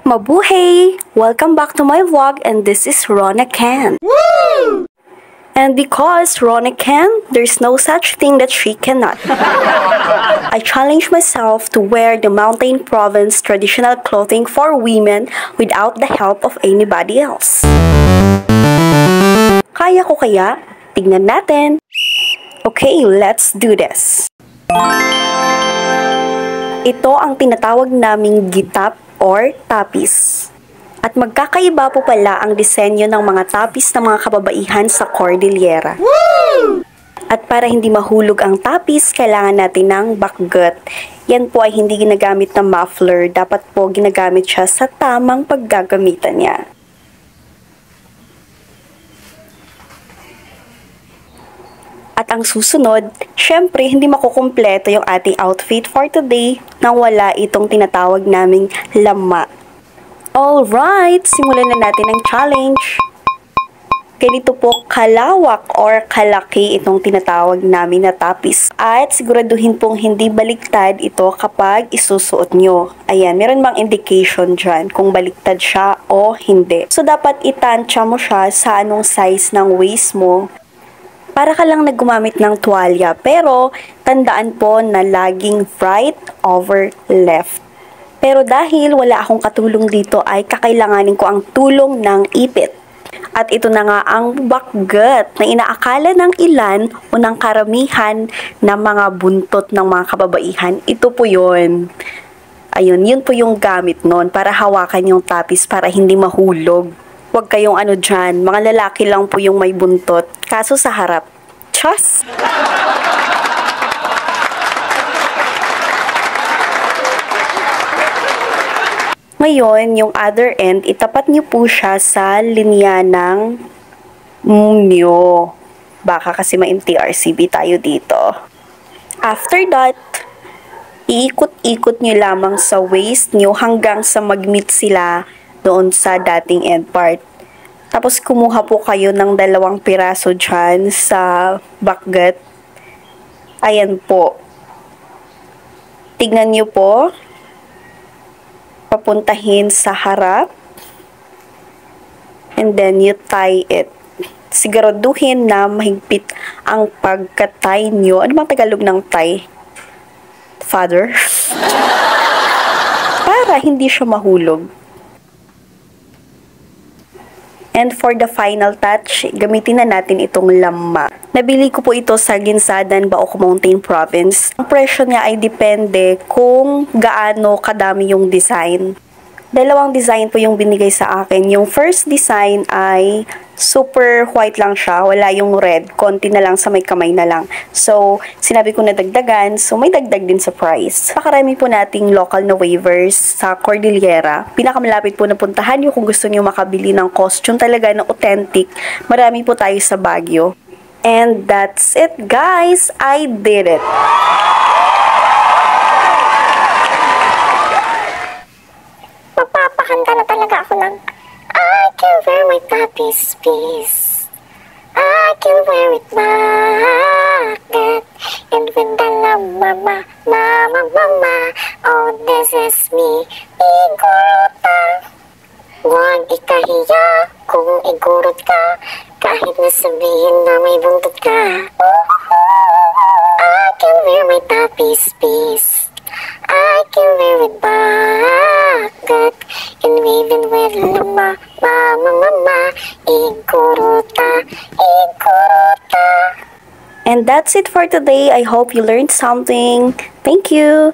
Mabuhay! Welcome back to my vlog, and this is Rona Can. Woo! And because Rona can, there's no such thing that she cannot. I challenge myself to wear the Mountain Province traditional clothing for women without the help of anybody else. Kaya ko kaya? Tignan natin! Okay, let's do this! Ito ang tinatawag naming gitap or tapis. At magkakaiba po pala ang disenyo ng mga tapis ng mga kababaihan sa Cordillera. Woo! At para hindi mahulog ang tapis, kailangan natin ng bakgat. Yan po ay hindi ginagamit na muffler. Dapat po ginagamit siya sa tamang paggagamitan niya. At ang susunod, syempre hindi makukumpleto yung ating outfit for today nang wala itong tinatawag naming lama. Alright, simulan na natin ang challenge. Ganito po kalawak or kalaki itong tinatawag namin na tapis. At siguraduhin pong hindi baliktad ito kapag isusuot nyo. Ayan, meron bang indication dyan kung baliktad siya o hindi. So, dapat itansya mo siya sa anong size ng waist mo. Para ka lang naggumamit ng tuwalya. Pero, tandaan po na laging right over left. Pero dahil wala akong katulong dito ay kakailanganin ko ang tulong ng ipit. At ito na nga ang bakgat na inaakala ng ilan o ng karamihan na mga buntot ng mga kababaihan. Ito po yun. Ayun, yun po yung gamit nun para hawakan yung tapis para hindi mahulog. Huwag kayong ano dyan, mga lalaki lang po yung may buntot. Kaso sa harap. Chas! Ngayon, yung other end, itapat niyo po siya sa linya ng nyo. Baka kasi ma-MTRCB tayo dito. After that, iikot-ikot nyo lamang sa waist nyo hanggang sa mag-meet sila doon sa dating end part. Tapos kumuha po kayo ng 2 piraso dyan sa bakgat. Ayan po. Tingnan nyo po. Papuntahin sa harap. And then you tie it. Siguraduhin na mahigpit ang pagka-tie nyo. Ano bang Tagalog ng tie? Father? Para hindi siya mahulog. And for the final touch, gamitin na natin itong lama. Nabili ko po ito sa Ginsadan, Baoc Mountain Province. Ang presyo niya ay depende kung gaano kadami yung design. 2 design po yung binigay sa akin. Yung first design ay super white lang siya. Wala yung red. Konti na lang sa may kamay na lang. So, sinabi ko na dagdagan. So, may dagdag din sa price. Pakarami po nating local na waivers sa Cordillera. Pinakamalapit po na puntahan nyo kung gusto nyo makabili ng costume talaga na authentic. Marami po tayo sa Baguio. And that's it, guys. I did it. Magpapakanta na talaga ako ng I can wear my tapis piece. I can wear it bakit. And when the mama, oh this is me. Iguruta. Huwag ikahiya kung igurot ka. Kahit na sabihin na may buntot ka. I can wear my tapis piece. I can wear it bakit. And even with mama, iguruta. And that's it for today. I hope you learned something. Thank you.